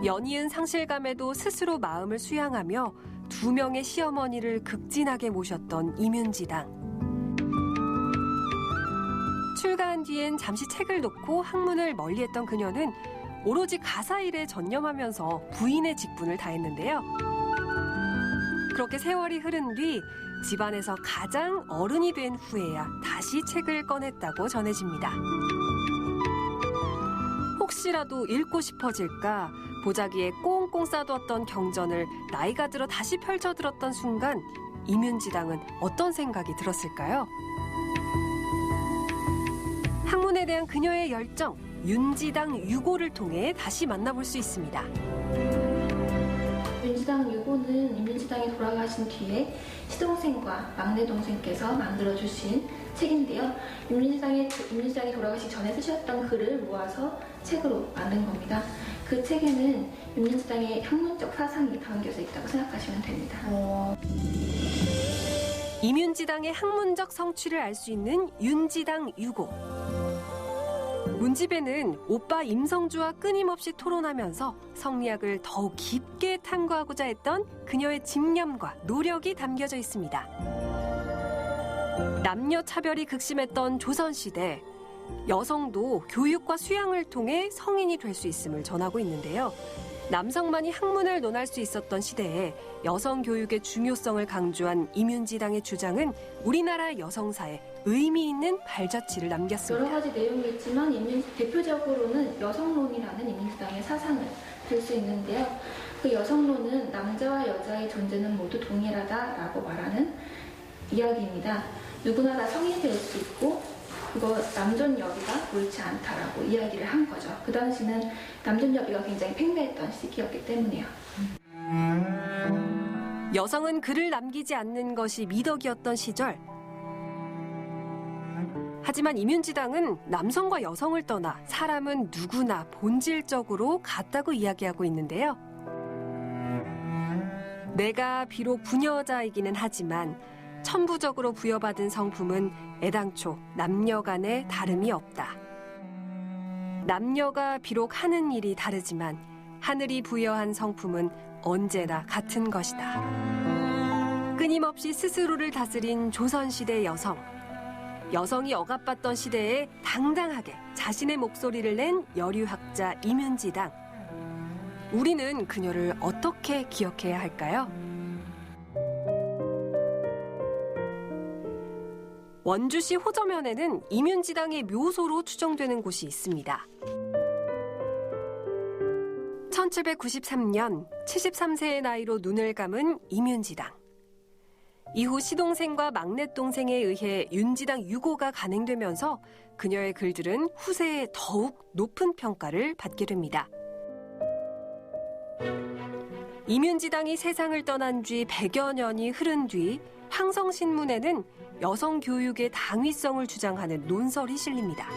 연이은 상실감에도 스스로 마음을 수양하며 2명의 시어머니를 극진하게 모셨던 이뮨지당. 출가한 뒤엔 잠시 책을 놓고 학문을 멀리했던 그녀는 오로지 가사일에 전념하면서 부인의 직분을 다했는데요. 그렇게 세월이 흐른 뒤 집안에서 가장 어른이 된 후에야 다시 책을 꺼냈다고 전해집니다. 혹시라도 읽고 싶어질까 보자기에 꽁꽁 싸두었던 경전을 나이가 들어 다시 펼쳐들었던 순간 이뮨지당은 어떤 생각이 들었을까요? 학문에 대한 그녀의 열정, 윤지당 유고를 통해 다시 만나볼 수 있습니다. 윤지당 유고는 이뮨지당이 돌아가신 뒤에 시동생과 막내 동생께서 만들어주신 책인데요. 이뮨지당이 돌아가시기 전에 쓰셨던 글을 모아서 책으로 만든 겁니다. 그 책에는 이뮨지당의 학문적 사상이 담겨져 있다고 생각하시면 됩니다. 이뮨지당의 학문적 성취를 알 수 있는 윤지당 유고. 문집에는 오빠 임성주와 끊임없이 토론하면서 성리학을 더욱 깊게 탐구하고자 했던 그녀의 집념과 노력이 담겨져 있습니다. 남녀 차별이 극심했던 조선시대, 여성도 교육과 수양을 통해 성인이 될 수 있음을 전하고 있는데요. 남성만이 학문을 논할 수 있었던 시대에 여성 교육의 중요성을 강조한 이뮨지당의 주장은 우리나라 여성사에 의미 있는 발자취를 남겼습니다. 여러 가지 내용이 있지만 대표적으로는 여성론이라는 이뮨지당의 사상을 들 수 있는데요. 그 여성론은 남자와 여자의 존재는 모두 동일하다라고 말하는 이야기입니다. 누구나 다 성인이 될 수 있고 그거 남존여비가 옳지 않다라고 이야기를 한 거죠. 그 당시는 남존여비가 굉장히 팽배했던 시기였기 때문에요. 여성은 글을 남기지 않는 것이 미덕이었던 시절. 하지만 이민지당은 남성과 여성을 떠나 사람은 누구나 본질적으로 같다고 이야기하고 있는데요. 내가 비록 부녀자이기는 하지만 천부적으로 부여받은 성품은 애당초 남녀 간에 다름이 없다. 남녀가 비록 하는 일이 다르지만 하늘이 부여한 성품은 언제나 같은 것이다. 끊임없이 스스로를 다스린 조선시대 여성. 여성이 억압받던 시대에 당당하게 자신의 목소리를 낸 여류학자 이민지당. 우리는 그녀를 어떻게 기억해야 할까요? 원주시 호저면에는 이민지당의 묘소로 추정되는 곳이 있습니다. 1793년 73세의 나이로 눈을 감은 이민지당. 이후 시동생과 막내동생에 의해 윤지당 유고가 간행되면서 그녀의 글들은 후세에 더욱 높은 평가를 받게 됩니다. 이민지당이 세상을 떠난 지 100여 년이 흐른 뒤 황성신문에는 여성 교육의 당위성을 주장하는 논설이 실립니다.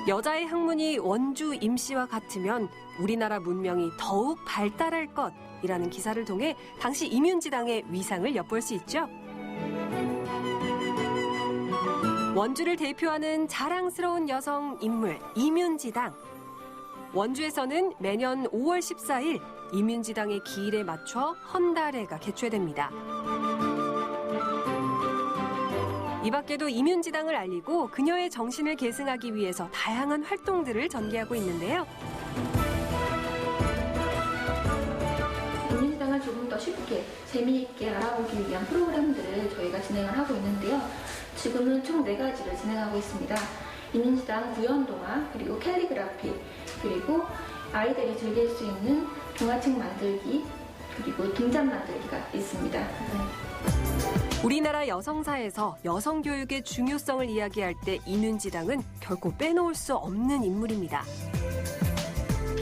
여자의 학문이 원주 임씨와 같으면 우리나라 문명이 더욱 발달할 것이라는 기사를 통해 당시 이민지당의 위상을 엿볼 수 있죠. 원주를 대표하는 자랑스러운 여성 인물 이민지당. 원주에서는 매년 5월 14일 이민지당의 기일에 맞춰 헌달회가 개최됩니다. 이 밖에도 이민지당을 알리고 그녀의 정신을 계승하기 위해서 다양한 활동들을 전개하고 있는데요. 이민지당을 조금 더 쉽게 재미있게 알아보기 위한 프로그램들을 저희가 진행을 하고 있는데요. 지금은 총 4가지를 진행하고 있습니다. 이민지당 구연동화, 그리고 캘리그라피, 그리고 아이들이 즐길 수 있는 동화책 만들기, 그리고 등잔 만들기가 있습니다. 우리나라 여성사에서 여성 교육의 중요성을 이야기할 때 이민지당은 결코 빼놓을 수 없는 인물입니다.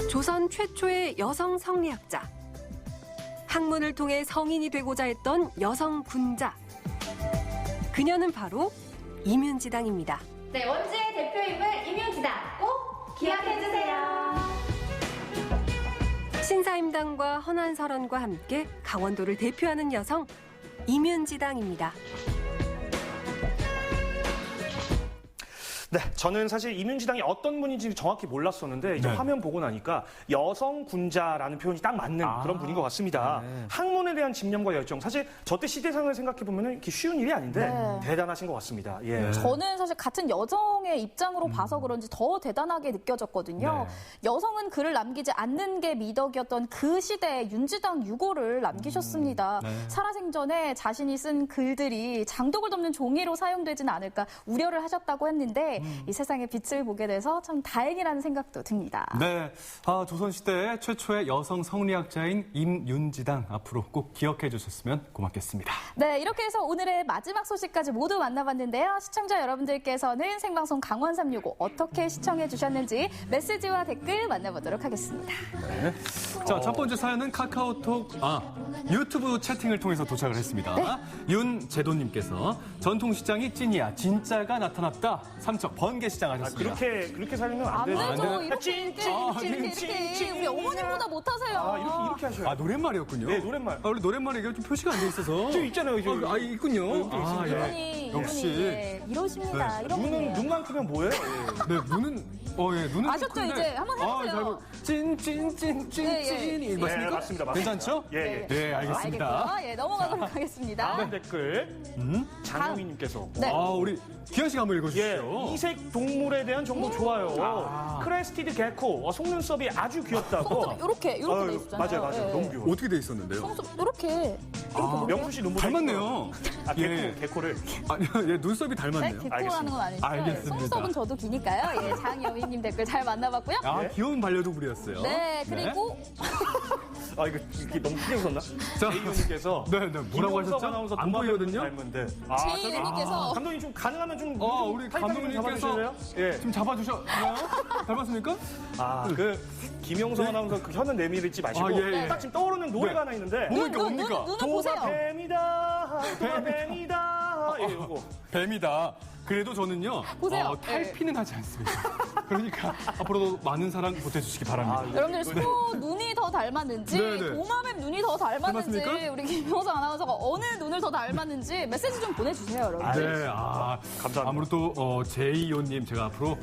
조선 최초의 여성 성리학자. 학문을 통해 성인이 되고자 했던 여성 군자. 그녀는 바로 이민지당입니다. 네, 원주의 대표인물 이민지당 꼭 기억해주세요. 신사임당과 헌안설원과 함께 강원도를 대표하는 여성 이민지당입니다. 네, 저는 사실 이민지당이 어떤 분인지 정확히 몰랐었는데 이제 화면 보고 나니까 여성 군자라는 표현이 딱 맞는 그런 분인 것 같습니다. 학문에 대한 집념과 열정, 사실 저때 시대상을 생각해 보면 이렇게 쉬운 일이 아닌데 대단하신 것 같습니다. 예. 저는 사실 같은 여성의 입장으로 봐서 그런지 더 대단하게 느껴졌거든요. 여성은 글을 남기지 않는 게 미덕이었던 그 시대에 윤지당 유고를 남기셨습니다. 살아생전에 자신이 쓴 글들이 장독을 덮는 종이로 사용되지는 않을까 우려를 하셨다고 했는데 이 세상의 빛을 보게 돼서 참 다행이라는 생각도 듭니다. 네, 조선시대 최초의 여성 성리학자인 임윤지당 앞으로 꼭 기억해 주셨으면 고맙겠습니다. 네, 이렇게 해서 오늘의 마지막 소식까지 모두 만나봤는데요. 시청자 여러분들께서는 생방송 강원 365 어떻게 시청해 주셨는지 메시지와 댓글 만나보도록 하겠습니다. 네. 자, 첫 번째 사연은 카카오톡, 유튜브 채팅을 통해서 도착을 했습니다. 윤재도님께서 전통시장이 찐이야, 진짜가 나타났다. 삼척 번개시장 하셨습니다. 그렇게 살면 안 되죠. 이렇게 우리 어머님보다 못하세요. 이렇게 하셔요. 노랫말이었군요. 네, 노랫말. 원래 노랫말에 이게 좀 표시가 안 돼 있어서. 저 있잖아요. 있군요. 역시 이러십니다. 눈만 크면 뭐예요? 네, 눈은 눈은 아셨죠? 큰데. 이제 한번 해보세요. 찐찐찐찐찐이 맞습니까? 맞습니다. 괜찮죠? 예, 알겠습니다. 알겠고요. 넘어가도록 하겠습니다. 다음 댓글 장영희님께서 우리 기현 씨가 한번 읽어주시죠. 이색 동물에 대한 정보 좋아요. 크레스티드 개코, 속눈썹이 아주 귀엽다고. 속눈썹 이렇게 돼 있잖아요. 맞아요. 예. 너무 귀여워. 어떻게 돼 있었는데요? 속눈썹 이렇게. 명수 씨 눈보다 닮았네요. 개코를. 아니요, 얘 눈썹이 닮았네요. 개코라는 건 아니죠. 알겠습니다. 속눈썹은 저도 기니까요. 예, 장여희님 댓글 잘 만나봤고요. 귀여운 반려동물이었어요. 네, 그리고 이게 너무 크게 웃었나? 자, 제이님께서 뭐라고 하셨죠? 아나운서 안 보이거든요. 닮은데. 제이님께서 감독님 좀 가능하면 좀 우리 감독님께서 좀 잡아주셨나요? 닮았습니까? 김영석 아나운서 그 혀는 내밀지 마시고 딱 지금 떠오르는 노래가 하나 있는데 뭡니까? 눈을 보세요. 뱀이다. 뱀이다. 이거. 뱀이다. 그래도 저는요. 보세요. 탈피는 하지 않습니다. 그러니까 앞으로도 많은 사랑 보태주시기 바랍니다. 여러분들 소 눈이 더 닮았는지 도마뱀 눈이 더 닮았는지 닮았습니까? 우리 김효성 아나운서가 어느 눈을 더 닮았는지 메시지 좀 보내주세요, 여러분. 네, 감사합니다. 아무래도 제이호님 제가 앞으로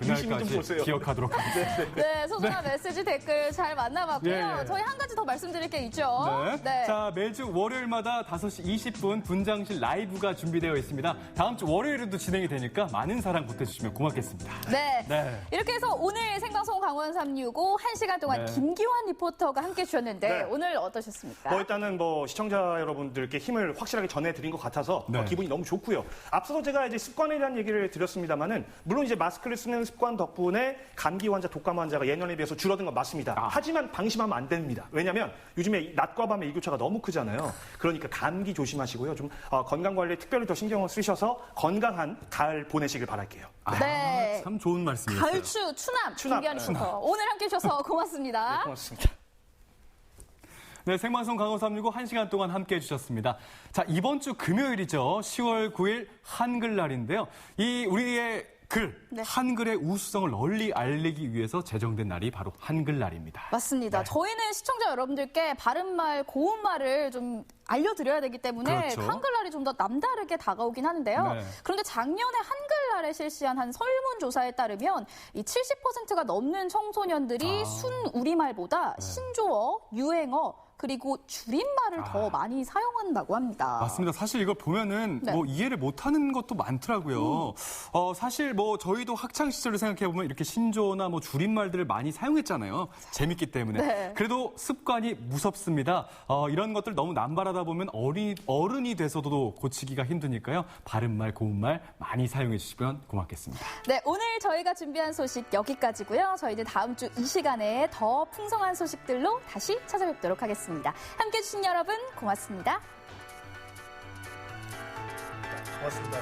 그날까지 기억하도록 하겠습니다. 네, 소중한 메시지 댓글 잘 만나봤고요. 예. 저희 한 가지 더 말씀드릴 게 있죠. 네. 자, 매주 월요일마다 5시 20분 분장실 라이브가 준비되어 있습니다. 다음 주 월요일에도 진행이 되니까 많은 사랑 보태주시면 고맙겠습니다. 네. 이렇게 해서 오늘 생방송 강원 365 1시간 동안 김기환 리포터가 함께 해주셨는데 오늘 어떠셨습니까? 일단은 시청자 여러분들께 힘을 확실하게 전해드린 것 같아서 기분이 너무 좋고요. 앞서서 제가 이제 습관에 대한 얘기를 드렸습니다만은 물론 이제 마스크를 쓰는 습관 덕분에 감기 환자, 독감 환자가 예년에 비해서 줄어든 건 맞습니다. 하지만 방심하면 안 됩니다. 왜냐하면 요즘에 낮과 밤의 일교차가 너무 크잖아요. 그러니까 감기 조심하시고요. 좀 건강 관리에 특별히 더 신경을 쓰셔서 건강한 가을 보내시길 바랄게요. 네. 참 좋은 말씀이었어요. 가을추, 추남, 김기환 리포터. 오늘 함께 해주셔서 고맙습니다. 고맙습니다. 네, 생방송 강원 365 1시간 동안 함께 해주셨습니다. 자, 이번 주 금요일이죠. 10월 9일 한글날인데요. 우리의 한글의 우수성을 널리 알리기 위해서 제정된 날이 바로 한글날입니다. 맞습니다. 저희는 시청자 여러분들께 바른말, 고운말을 좀 알려드려야 되기 때문에 한글날이 좀 더 남다르게 다가오긴 하는데요. 그런데 작년에 한글날에 실시한 한 설문조사에 따르면 이 70%가 넘는 청소년들이 순우리말보다 신조어, 유행어, 그리고 줄임말을 더 많이 사용한다고 합니다. 맞습니다. 사실 이걸 보면은 이해를 못하는 것도 많더라고요. 사실 저희도 학창 시절을 생각해 보면 이렇게 신조어나 줄임말들을 많이 사용했잖아요. 재밌기 때문에. 그래도 습관이 무섭습니다. 이런 것들 너무 남발하다 보면 어른이 돼서도 고치기가 힘드니까요. 바른말, 고운말 많이 사용해 주시면 고맙겠습니다. 네, 오늘 저희가 준비한 소식 여기까지고요. 저희는 다음 주 이 시간에 더 풍성한 소식들로 다시 찾아뵙도록 하겠습니다. 함께해 주신 여러분 고맙습니다. 고맙습니다.